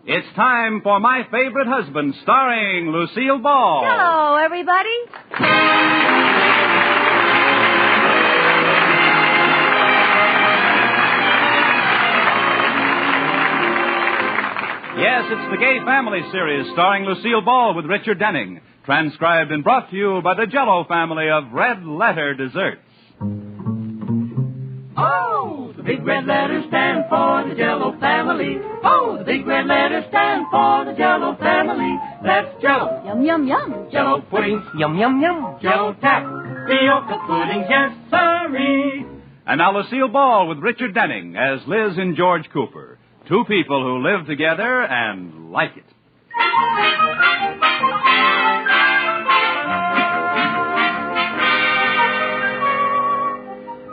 It's time for My Favorite Husband, starring Lucille Ball. Hello, everybody. Yes, it's the Gay Family series starring Lucille Ball with Richard Denning. Transcribed and brought to you by the Jell-O family of Red Letter Desserts. Oh, the big red letters stand for the Jell-O family. Oh, the big red letters stand for the Jell-O family. That's Jell-O. Yum, yum, yum. Jell-O puddings. Yum, yum, yum. Jell-O tapioca puddings. Yes, sirree. And now Lucille Ball with Richard Denning as Liz and George Cooper. Two people who live together and like it.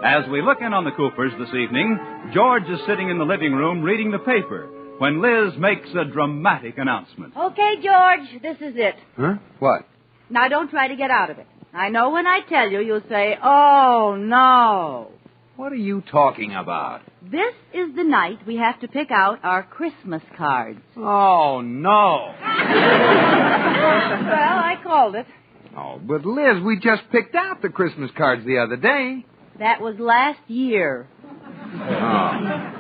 As we look in on the Coopers this evening, George is sitting in the living room reading the paper when Liz makes a dramatic announcement. Okay, George, this is it. Huh? What? Now, don't try to get out of it. I know when I tell you, you'll say, oh, no. What are you talking about? This is the night we have to pick out our Christmas cards. Oh, no. Well, I called it. Oh, but Liz, we just picked out the Christmas cards the other day. That was last year. Oh.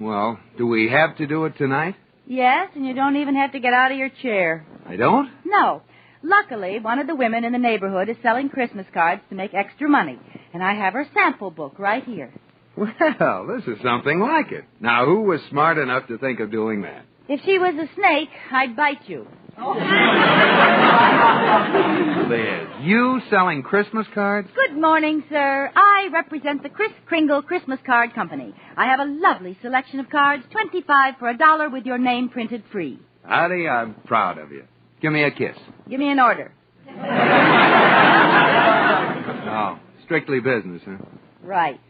Well, do we have to do it tonight? Yes, and you don't even have to get out of your chair. I don't? No. Luckily, one of the women in the neighborhood is selling Christmas cards to make extra money. And I have her sample book right here. Well, this is something like it. Now, who was smart enough to think of doing that? If she was a snake, I'd bite you. Liz, you selling Christmas cards? Good morning, sir. I represent the Kris Kringle Christmas Card Company. I have a lovely selection of cards, 25 for $1 with your name printed free. Addie, I'm proud of you. Give me a kiss. Give me an order. Oh, strictly business, huh? Right.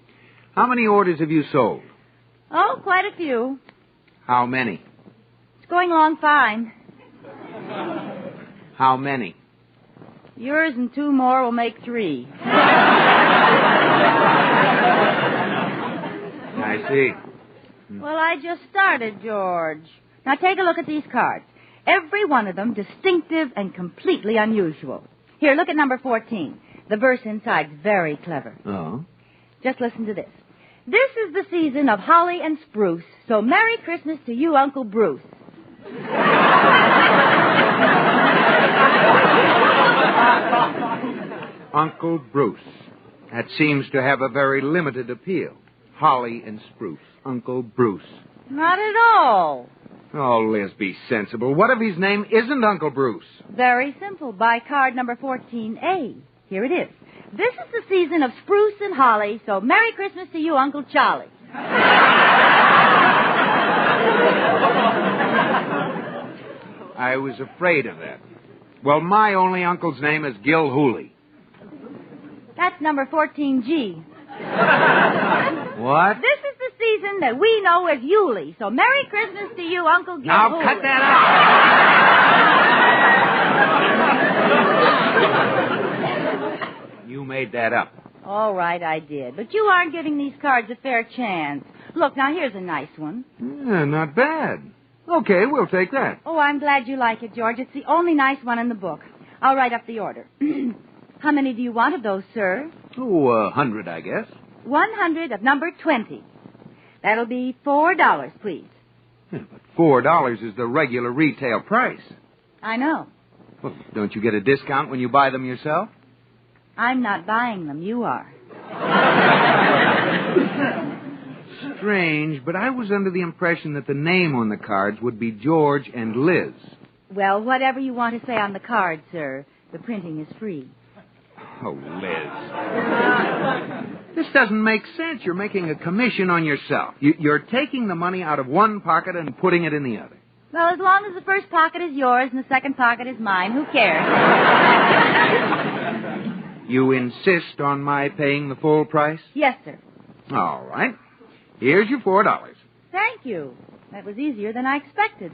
How many orders have you sold? Oh, quite a few. How many? It's going along fine. How many? Yours and two more will make 3. I see. Well, I just started, George. Now, take a look at these cards. Every one of them distinctive and completely unusual. Here, look at number 14. The verse inside's very clever. Oh? Just listen to this. This is the season of holly and spruce, so Merry Christmas to you, Uncle Bruce. Uncle Bruce. That seems to have a very limited appeal. Holly and spruce. Uncle Bruce. Not at all. Oh, Liz, be sensible. What if his name isn't Uncle Bruce? Very simple. Buy card number 14A. Here it is. This is the season of spruce and holly, so Merry Christmas to you, Uncle Charlie. I was afraid of that. Well, my only uncle's name is Gil Hooley. That's number 14G. What? This is the season that we know as Yuli, so Merry Christmas to you, Uncle Gil. Now, Hooley. cut that out. You made that up. All right, I did. But you aren't giving these cards a fair chance. Look, now here's a nice one. Yeah, not bad. Okay, we'll take that. Oh, I'm glad you like it, George. It's the only nice one in the book. I'll write up the order. How many do you want of those, sir? Oh, 100, I guess. 100 of number 20. That'll be $4, please. Yeah, but $4 is the regular retail price. I know. Well, don't you get a discount when you buy them yourself? I'm not buying them. You are. Strange, but I was under the impression that the name on the cards would be George and Liz. Well, whatever you want to say on the card, sir. The printing is free. Oh, Liz. This doesn't make sense. You're making a commission on yourself. You're taking the money out of one pocket and putting it in the other. Well, as long as the first pocket is yours and the second pocket is mine, who cares? You insist on my paying the full price? Yes, sir. All right. Here's your $4. Thank you. That was easier than I expected.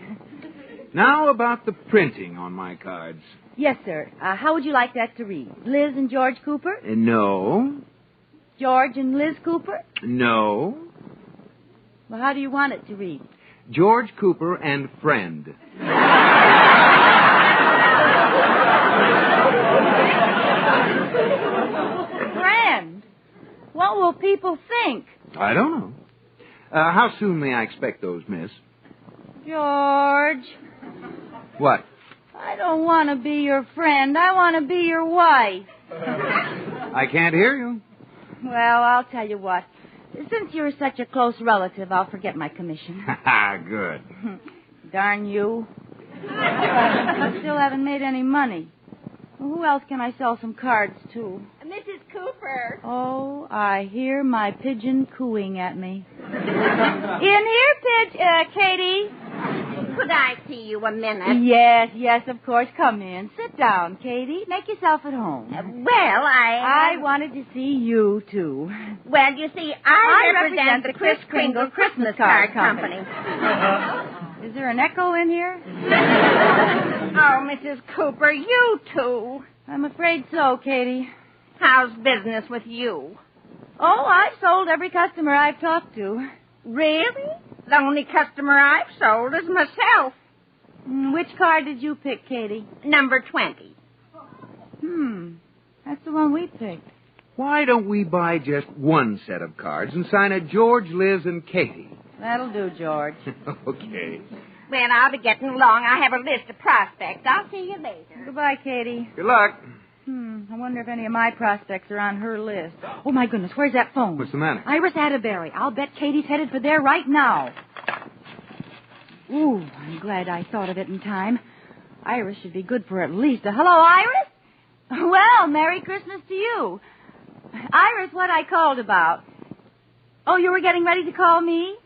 Now about the printing on my cards. Yes, sir. How would you like that to read? Liz and George Cooper? No. George and Liz Cooper? No. Well, how do you want it to read? George Cooper and friend. Friend? What will people think? I don't know. How soon may I expect those, miss? George, What? I don't want to be your friend. I want to be your wife. I can't hear you. Well, I'll tell you what. Since you're such a close relative, I'll forget my commission. Good. Darn you. I still haven't made any money. Well, who else can I sell some cards to? Mrs. Cooper. Oh, I hear my pigeon cooing at me. In here, Katie. Could I see you a minute? Yes, of course. Come in. Sit down, Katie. Make yourself at home. Well, I wanted to see you, too. Well, you see, I represent the Kris Kringle Christmas Card Company. Is there an echo in here? Oh, Mrs. Cooper, you too. I'm afraid so, Katie. How's business with you? Oh, I've sold every customer I've talked to. Really? The only customer I've sold is myself. Which card did you pick, Katie? Number 20. That's the one we picked. Why don't we buy just one set of cards and sign it George, Liz, and Katie? That'll do, George. Okay. Well, I'll be getting along. I have a list of prospects. I'll see you later. Goodbye, Katie. Good luck. I wonder if any of my prospects are on her list. Oh, my goodness, where's that phone? What's the matter? Iris Atterbury. I'll bet Katie's headed for there right now. Ooh, I'm glad I thought of it in time. Iris should be good for at least a... Hello, Iris? Well, Merry Christmas to you. Iris, what I called about. Oh, you were getting ready to call me?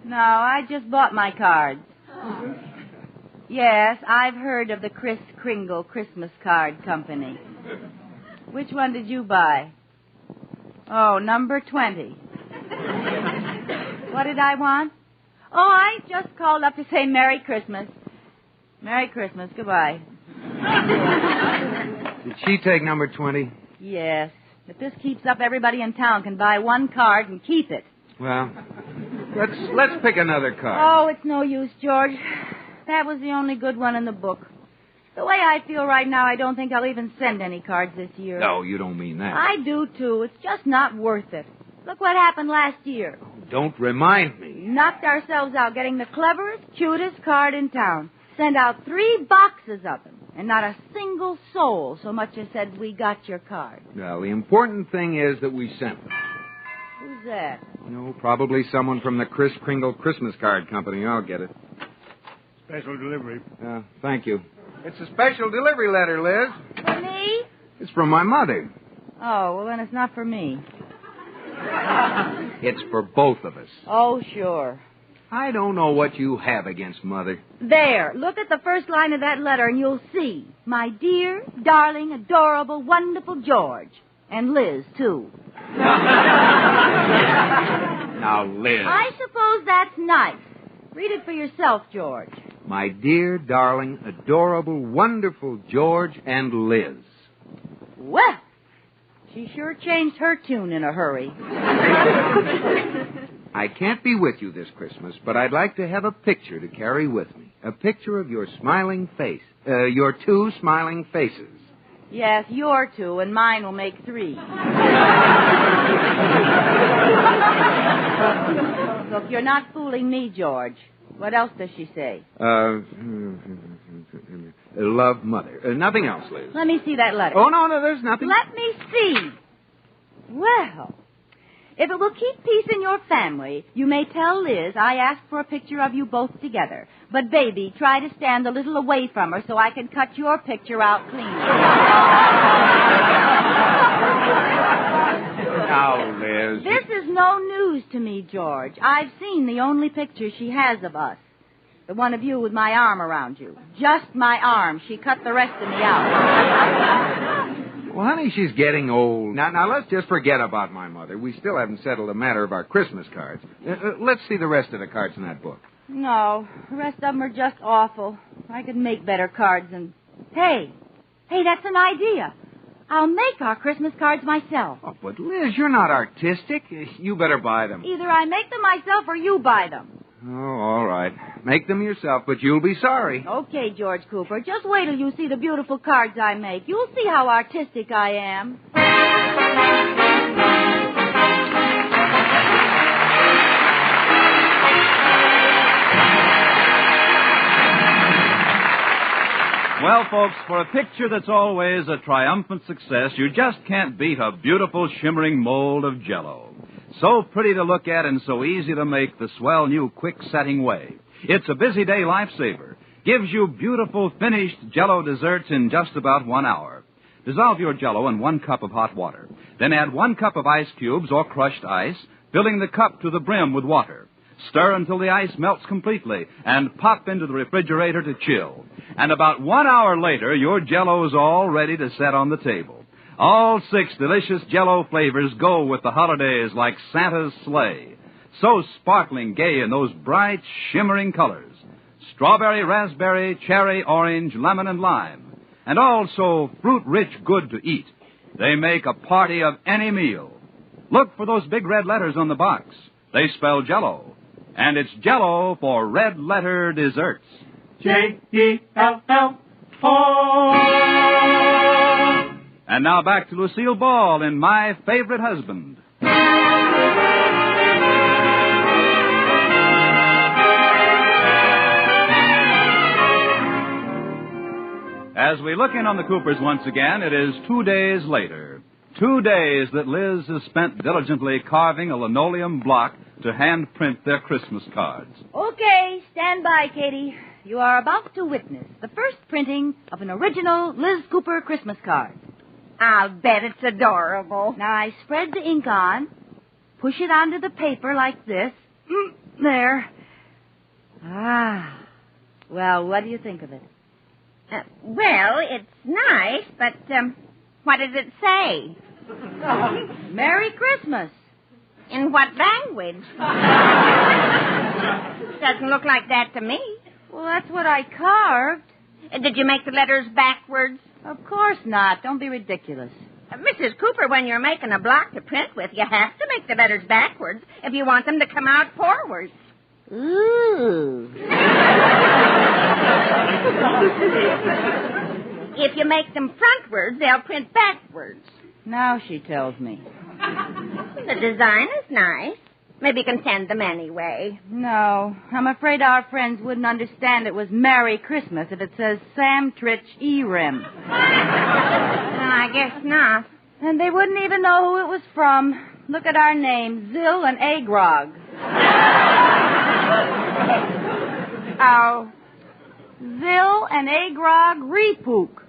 No, I just bought my cards. Yes, I've heard of the Kris Kringle Christmas Card Company. Which one did you buy? Oh, number 20. What did I want? Oh, I just called up to say Merry Christmas. Merry Christmas. Goodbye. Did she take number 20? Yes. If this keeps up, everybody in town can buy one card and keep it. Well, let's pick another card. Oh, it's no use, George. That was the only good one in the book. The way I feel right now, I don't think I'll even send any cards this year. No, you don't mean that. I do, too. It's just not worth it. Look what happened last year. Don't remind me. We knocked ourselves out getting the cleverest, cutest card in town. Sent out 3 boxes of them. And not a single soul so much as said, we got your card. Well, the important thing is that we sent them. Who's that? No, probably someone from the Kris Kringle Christmas Card Company. I'll get it. Special delivery. Thank you. It's a special delivery letter, Liz. For me? It's from my mother. Oh, well, then it's not for me. It's for both of us. Oh, sure. I don't know what you have against Mother. There. Look at the first line of that letter, and you'll see. My dear, darling, adorable, wonderful George. And Liz, too. Now, Liz. I suppose that's nice. Read it for yourself, George. My dear, darling, adorable, wonderful George and Liz. Well, she sure changed her tune in a hurry. I can't be with you this Christmas, but I'd like to have a picture to carry with me. A picture of your smiling face. Your 2 smiling faces. Yes, your 2, and mine will make 3. Look, you're not fooling me, George. What else does she say? Love, Mother. Nothing else, Liz. Let me see that letter. Oh, no, there's nothing. Let me see. Well, if it will keep peace in your family, you may tell Liz I asked for a picture of you both together. But, baby, try to stand a little away from her so I can cut your picture out clean. Now, Liz. This is no news to me, George. I've seen the only picture she has of us. The one of you with my arm around you. Just my arm. She cut the rest of me out. Well, honey, she's getting old. Now, let's just forget about my mother. We still haven't settled the matter of our Christmas cards. Let's see the rest of the cards in that book. No, the rest of them are just awful. I could make better cards and... Hey, that's an idea. I'll make our Christmas cards myself. Oh, but Liz, you're not artistic. You better buy them. Either I make them myself or you buy them. Oh, all right. Make them yourself, but you'll be sorry. Okay, George Cooper. Just wait till you see the beautiful cards I make. You'll see how artistic I am. Well, folks, for a picture that's always a triumphant success, you just can't beat a beautiful shimmering mold of Jell-O. So pretty to look at and so easy to make the swell new quick-setting way. It's a busy day lifesaver. Gives you beautiful finished Jell-O desserts in just about 1 hour. Dissolve your Jell-O in 1 cup of hot water. Then add 1 cup of ice cubes or crushed ice, filling the cup to the brim with water. Stir until the ice melts completely and pop into the refrigerator to chill. And about 1 hour later, your Jell-O's all ready to set on the table. All 6 delicious Jell-O flavors go with the holidays like Santa's sleigh. So sparkling gay in those bright, shimmering colors. Strawberry, raspberry, cherry, orange, lemon, and lime. And also fruit-rich good to eat. They make a party of any meal. Look for those big red letters on the box. They spell Jell-O. And it's Jell-O for red letter desserts. Jell-O. And now back to Lucille Ball in My Favorite Husband. As we look in on the Coopers once again, it is 2 days later. 2 days that Liz has spent diligently carving a linoleum block to hand print their Christmas cards. Okay, stand by, Katie. You are about to witness the first printing of an original Liz Cooper Christmas card. I'll bet it's adorable. Now, I spread the ink on, push it onto the paper like this. There. Ah. Well, what do you think of it? Well, it's nice, but what does it say? Merry Christmas. In what language? Doesn't look like that to me. Well, that's what I carved. Did you make the letters backwards? Of course not. Don't be ridiculous. Mrs. Cooper, when you're making a block to print with, you have to make the letters backwards if you want them to come out forwards. Ooh. If you make them frontwards, they'll print backwards. Now she tells me. The design is nice. Maybe you can send them anyway. No, I'm afraid our friends wouldn't understand it was Merry Christmas if it says Sam Tritch E-Rim. Well, I guess not. And they wouldn't even know who it was from. Look at our name, Zill and Agrog. Oh. Zill and Agrog Repook.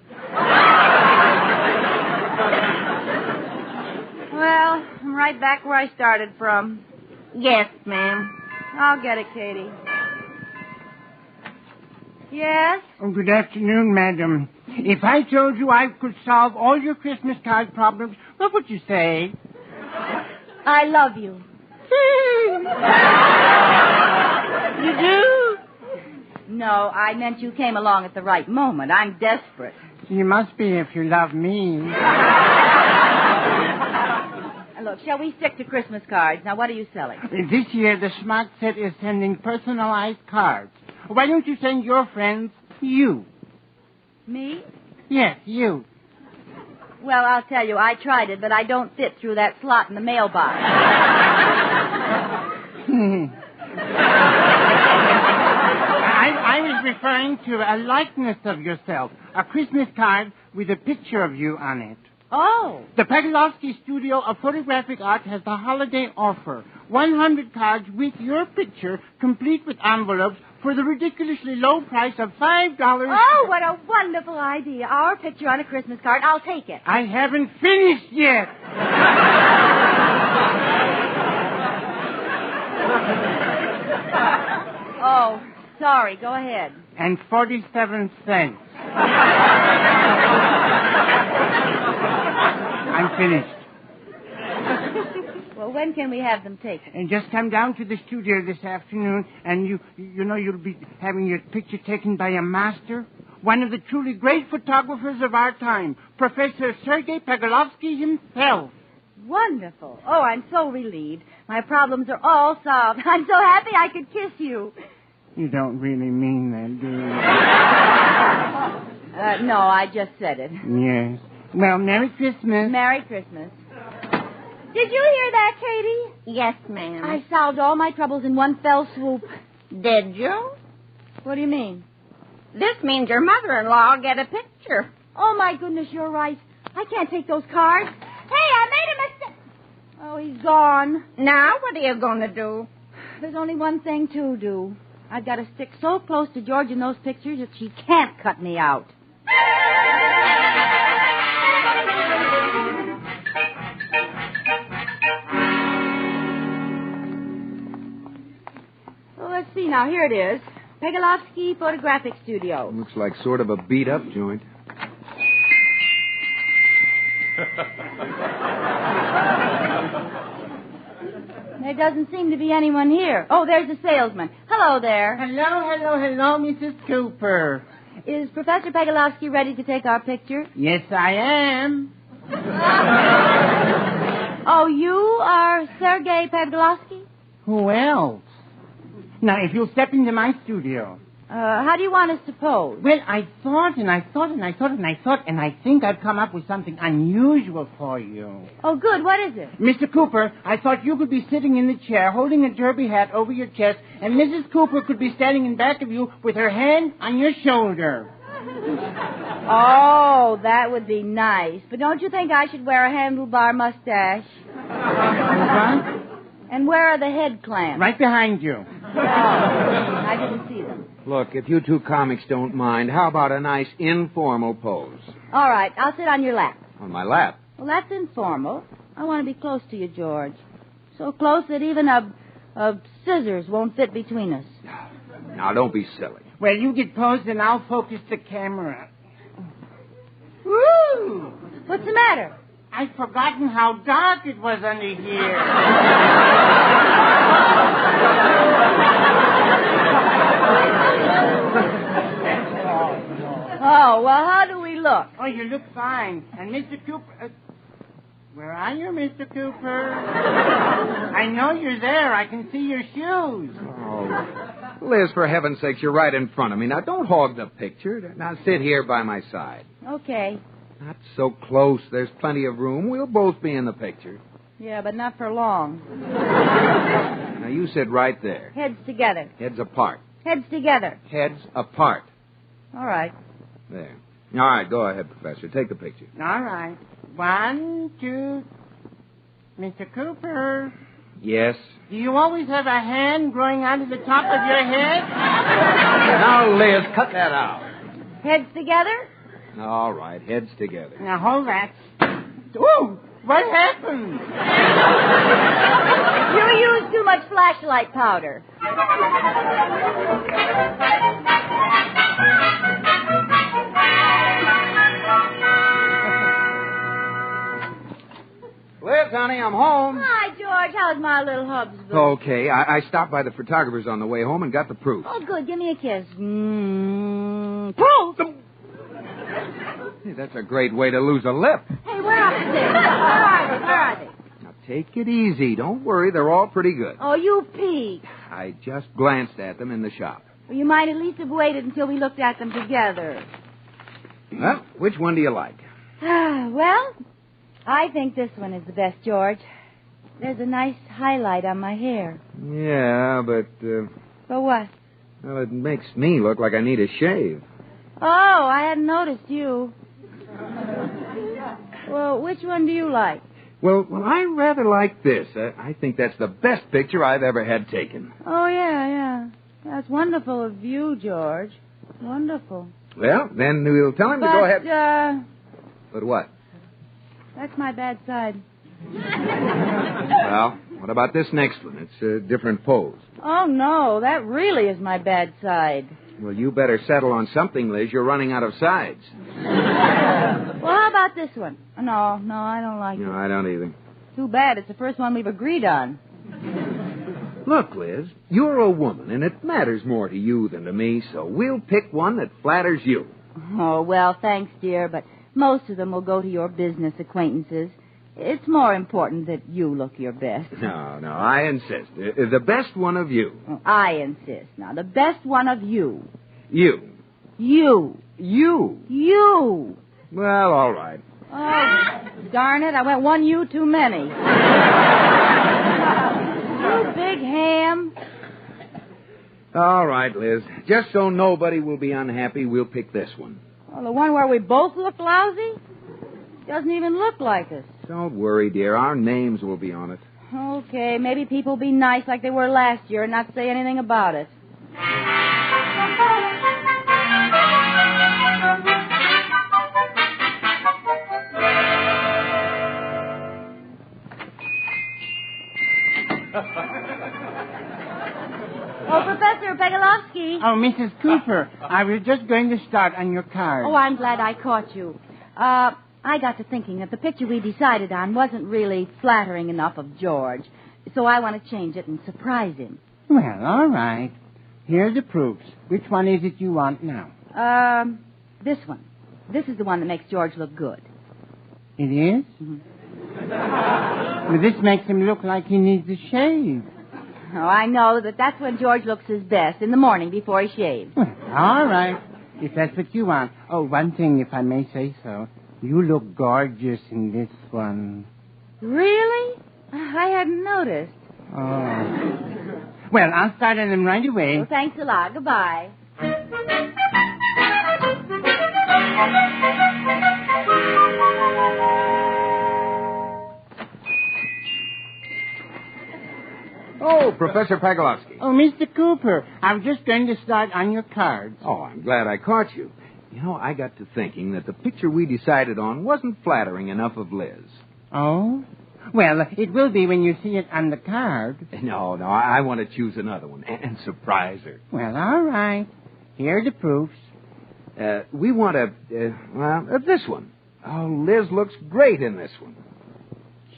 Well, I'm right back where I started from. Yes, ma'am. I'll get it, Katie. Yes? Oh, good afternoon, madam. If I told you I could solve all your Christmas card problems, what would you say? I love you. You do? No, I meant you came along at the right moment. I'm desperate. You must be if you love me. Look, shall we stick to Christmas cards? Now, what are you selling? This year, the Smart Set is sending personalized cards. Why don't you send your friends you? Me? Yes, you. Well, I'll tell you, I tried it, but I don't fit through that slot in the mailbox. I was referring to a likeness of yourself, a Christmas card with a picture of you on it. Oh. The Pagalowski Studio of Photographic Art has the holiday offer. 100 cards with your picture, complete with envelopes, for the ridiculously low price of $5. Oh, what a wonderful idea. Our picture on a Christmas card. I'll take it. I haven't finished yet. Oh, sorry. Go ahead. And 47 cents. I'm finished. Well, when can we have them taken? And just come down to the studio this afternoon, and you'll be having your picture taken by a master. one of the truly great photographers of our time, Professor Sergei Pavlovsky himself. Wonderful. Oh, I'm so relieved. My problems are all solved. I'm so happy I could kiss you. You don't really mean that, do you? No, I just said it. Yes. Well, Merry Christmas. Merry Christmas. Did you hear that, Katie? Yes, ma'am. I solved all my troubles in one fell swoop. Did you? What do you mean? This means your mother-in-law will get a picture. Oh, my goodness, you're right. I can't take those cards. Hey, I made a mistake. Oh, he's gone. Now, what are you going to do? There's only one thing to do. I've got to stick so close to George in those pictures that she can't cut me out. Well, let's see now. Here it is. Pegalovsky Photographic Studio. Looks like sort of a beat-up joint. There doesn't seem to be anyone here. Oh, there's the salesman. Hello there. Hello, Mrs. Cooper. Is Professor Pegalovsky ready to take our picture? Yes, I am. Oh, you are Sergei Pegalovsky? Who else? Now, if you'll step into my studio. How do you want us to pose? Well, I thought, and I think I've come up with something unusual for you. Oh, good. What is it? Mr. Cooper, I thought you could be sitting in the chair holding a derby hat over your chest, and Mrs. Cooper could be standing in back of you with her hand on your shoulder. Oh, that would be nice. But don't you think I should wear a handlebar mustache? What? And where are the head clamps? Right behind you. Oh, I didn't see them. Look, if you two comics don't mind, how about a nice informal pose? All right, I'll sit on your lap. On my lap. Well, that's informal. I want to be close to you, George. So close that even a scissors won't fit between us. Now, don't be silly. Well, you get posed and I'll focus the camera. Woo! What's the matter? I've forgotten how dark it was under here. Oh, well, how do we look? Oh, you look fine. And Mr. Cooper... where are you, Mr. Cooper? I know you're there. I can see your shoes. Oh, Liz, for heaven's sakes, you're right in front of me. Now, don't hog the picture. Now, sit here by my side. Okay. Not so close. There's plenty of room. We'll both be in the picture. Yeah, but not for long. Now, you sit right there. Heads together. Heads apart. Heads together. Heads apart. All right. There. All right, go ahead, Professor. Take the picture. All right. 1, 2... Mr. Cooper, Yes? do you always have a hand growing out of the top of your head? Now, Liz, cut that out. Heads together? All right, heads together. Now, hold that. Ooh, what happened? You used too much flashlight powder. Liz, honey, I'm home. Hi, George. How's my little hubsband? Okay, I stopped by the photographer's on the way home and got the proof. Oh, good. Give me a kiss. Proof! Hey, that's a great way to lose a lip. Hey, where are they? Where are they? Now, take it easy. Don't worry. They're all pretty good. Oh, you peek. I just glanced at them in the shop. Well, you might at least have waited until we looked at them together. Well, which one do you like? Well, I think this one is the best, George. There's a nice highlight on my hair. Yeah, but, For what? well, it makes me look like I need a shave. Oh, I hadn't noticed you. Well, which one do you like? Well, I rather like this. I think that's the best picture I've ever had taken. Oh, yeah. That's wonderful of you, George. Wonderful. Well, then we'll tell him to go ahead. But what? That's my bad side. Well, what about this next one? It's a different pose. Oh, no, that really is my bad side. Well, you better settle on something, Liz. You're running out of sides. Well, how about this one? No, I don't like No, it. I don't either. Too bad. It's the first one we've agreed on. Look, Liz, you're a woman, and it matters more to you than to me, so we'll pick one that flatters you. Oh, well, thanks, dear, but most of them will go to your business acquaintances. It's more important that you look your best. No, I insist. The best one of you. Oh, I insist. Now, the best one of you. You. You. You. You. Well, all right. Oh, darn it, I went one you too many. You big ham. All right, Liz. Just so nobody will be unhappy, we'll pick this one. Well, the one where we both look lousy? Doesn't even look like us. Don't worry, dear. Our names will be on it. Okay, maybe people will be nice like they were last year and not say anything about it. Oh, Professor Pegalovsky. Oh, Mrs. Cooper, I was just going to start on your card. Oh, I'm glad I caught you. I got to thinking that the picture we decided on wasn't really flattering enough of George. So I want to change it and surprise him. Well, all right. Here are the proofs. Which one is it you want now? This one. This is the one that makes George look good. It is? Well, this makes him look like he needs a shave. Oh, I know that's when George looks his best, in the morning before he shaves. Well, all right. If that's what you want. Oh, one thing, if I may say so. You look gorgeous in this one. Really? I hadn't noticed. Oh. Well, I'll start on them right away. Well, thanks a lot. Goodbye. Oh, Professor Pagalowski. Oh, Mr. Cooper, I was just going to start on your cards. Oh, I'm glad I caught you. You know, I got to thinking that the picture we decided on wasn't flattering enough of Liz. Oh? Well, it will be when you see it on the card. No, I want to choose another one and surprise her. Well, all right. Here are the proofs. We want this one. Oh, Liz looks great in this one.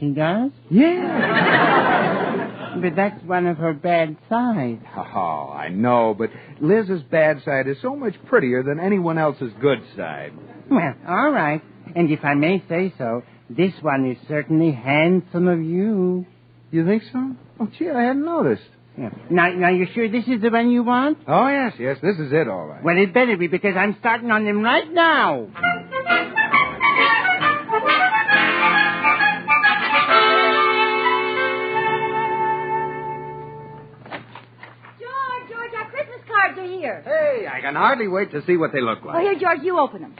She does? Yeah. But that's one of her bad sides. Oh, I know, but Liz's bad side is so much prettier than anyone else's good side. Well, all right. And if I may say so, this one is certainly handsome of you. You think so? Oh, gee, I hadn't noticed. Yeah. Now, you sure this is the one you want? Oh, yes, this is it, all right. Well, it better be, because I'm starting on them right now. George, our Christmas cards are here. Hey, I can hardly wait to see what they look Oh, like. here, George, you open them.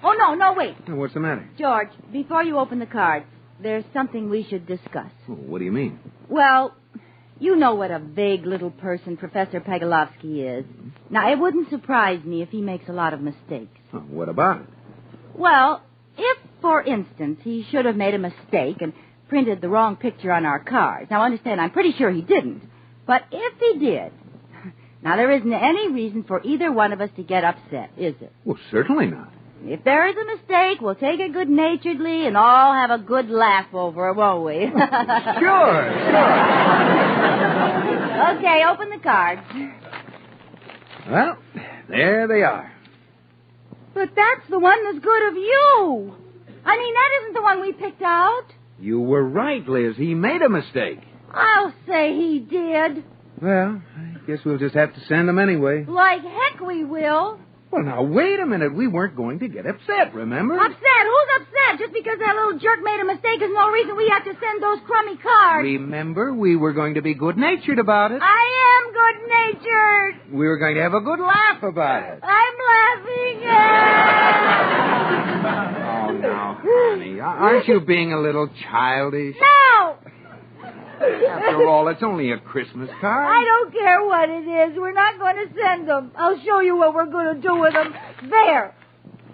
Oh, no, wait. What's the matter? George, before you open the cards, there's something we should discuss. Oh, what do you mean? Well, you know what a vague little person Professor Pegalovsky is. Now, it wouldn't surprise me if he makes a lot of mistakes. Oh, what about it? Well, if, for instance, he should have made a mistake and printed the wrong picture on our cards. Now, understand, I'm pretty sure he didn't. But if he did, now, there isn't any reason for either one of us to get upset, is there? Well, certainly not. If there is a mistake, we'll take it good-naturedly and all have a good laugh over it, won't we? Sure. Okay, open the cards. Well, there they are. But that's the one that's good of you. I mean, that isn't the one we picked out. You were right, Liz. He made a mistake. I'll say he did. Well, I guess we'll just have to send him anyway. Like heck we will. Well, now, wait a minute. We weren't going to get upset, remember? Upset? Who's upset? Just because that little jerk made a mistake is no reason we have to send those crummy cards. Remember, we were going to be good-natured about it. I am good-natured. We were going to have a good laugh about it. I'm laughing. Oh, now, honey, aren't you being a little childish? No! After all, it's only a Christmas card. I don't care what it is. We're not going to send them. I'll show you what we're going to do with them. There.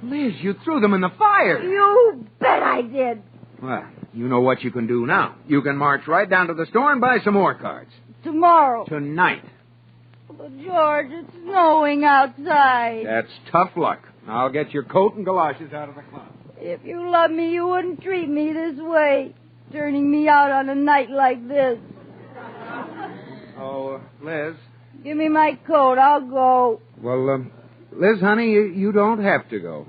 Liz, you threw them in the fire. You bet I did. Well, you know what you can do now. You can march right down to the store and buy some more cards. Tomorrow. Tonight. But, George, it's snowing outside. That's tough luck. I'll get your coat and galoshes out of the closet. If you loved me, you wouldn't treat me this way. Turning me out on a night like this. Oh, Liz. Give me my coat. I'll go. Well, Liz, honey, you don't have to go.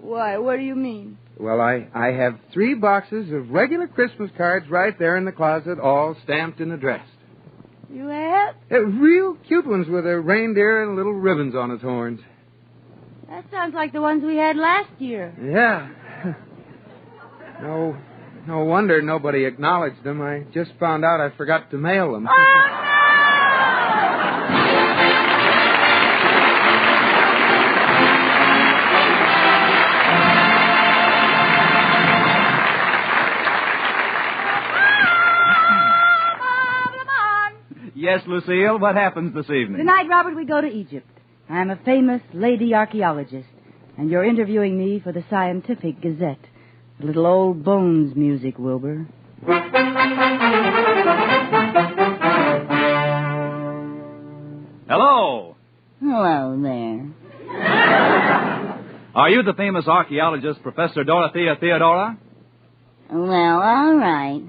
Why, what do you mean? Well, I have 3 boxes of regular Christmas cards right there in the closet, all stamped and addressed. You have? Real cute ones with a reindeer and little ribbons on its horns. That sounds like the ones we had last year. Yeah. No wonder nobody acknowledged them. I just found out I forgot to mail them. Yes, Lucille, what happens this evening? Tonight, Robert, we go to Egypt. I'm a famous lady archaeologist, and you're interviewing me for the Scientific Gazette. A little old bones music, Wilbur. Hello. Hello there. Are you the famous archaeologist, Professor Dorothea Theodora? Well, all right.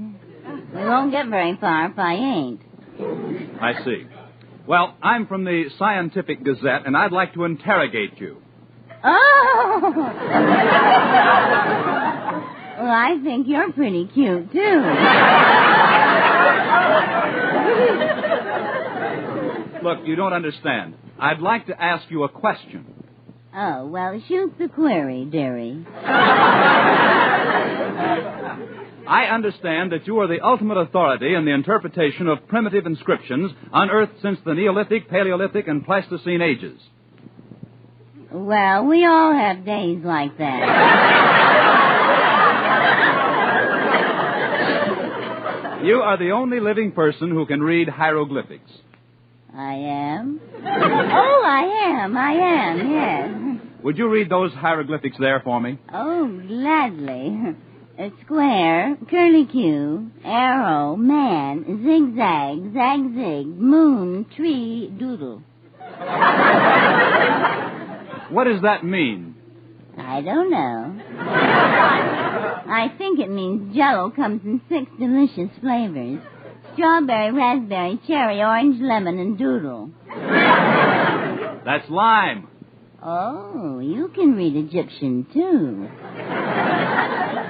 We won't get very far if I ain't. I see. Well, I'm from the Scientific Gazette, and I'd like to interrogate you. Oh! Well, I think you're pretty cute, too. Look, you don't understand. I'd like to ask you a question. Oh, well, shoot the query, dearie. I understand that you are the ultimate authority in the interpretation of primitive inscriptions unearthed since the Neolithic, Paleolithic, and Pleistocene ages. Well, we all have days like that. You are the only living person who can read hieroglyphics. I am? Oh, I am, yes. Would you read those hieroglyphics there for me? Oh, gladly. A square, curly-Q, arrow, man, zigzag, zag-zig, moon, tree, doodle. What does that mean? I don't know. I think it means Jell-O comes in 6 delicious flavors. Strawberry, raspberry, cherry, orange, lemon, and doodle. That's lime. Oh, you can read Egyptian, too.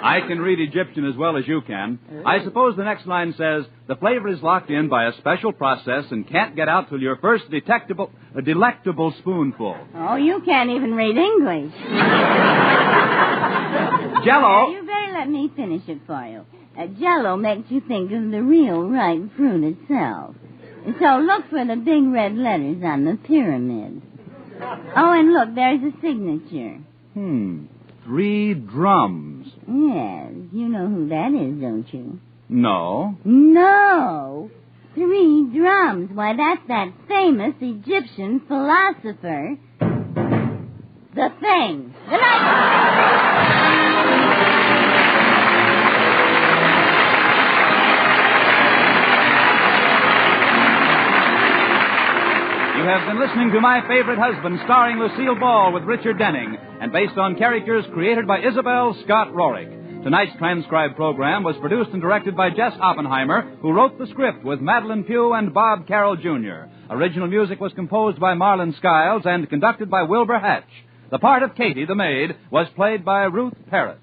I can read Egyptian as well as you can. I suppose the next line says, the flavor is locked in by a special process and can't get out till your first delectable spoonful. Oh, you can't even read English. Jell-O. You better let me finish it for you. Jell-O makes you think of the real ripe fruit itself. And so look for the big red letters on the pyramid. Oh, and look, there's a signature. 3 drums. Yes, you know who that is, don't you? No. No. 3 drums. Why, that's that famous Egyptian philosopher, the Thing. Good night. You have been listening to My Favorite Husband, starring Lucille Ball with Richard Denning, and based on characters created by Isabel Scott Rorick. Tonight's transcribed program was produced and directed by Jess Oppenheimer, who wrote the script with Madeline Pugh and Bob Carroll, Jr. Original music was composed by Marlon Skiles and conducted by Wilbur Hatch. The part of Katie, the maid, was played by Ruth Parrott.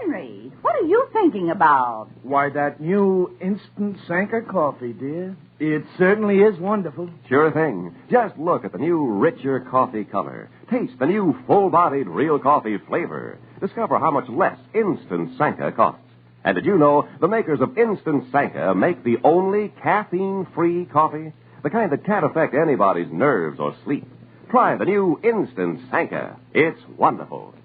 Henry, what are you thinking about? Why, that new instant Sanka coffee, dear. It certainly is wonderful. Sure thing. Just look at the new richer coffee color. Taste the new full-bodied real coffee flavor. Discover how much less Instant Sanka costs. And did you know the makers of Instant Sanka make the only caffeine-free coffee? The kind that can't affect anybody's nerves or sleep. Try the new Instant Sanka. It's wonderful.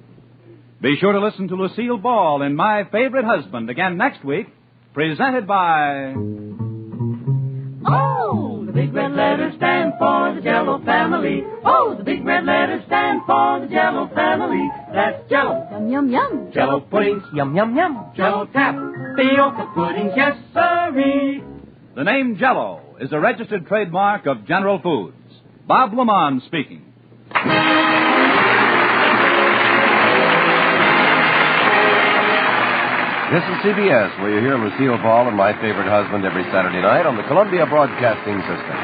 Be sure to listen to Lucille Ball in My Favorite Husband again next week, presented by... Oh, the big red letters stand for the Jell-O family. Oh, the big red letters stand for the Jell-O family. That's Jell-O. Yum, yum, yum. Jell-O puddings, yum, yum, yum. Jell-O tapioca puddings, yes, sirree. The name Jell-O is a registered trademark of General Foods. Bob Lamont speaking. This is CBS, where you hear Lucille Ball and My Favorite Husband every Saturday night on the Columbia Broadcasting System.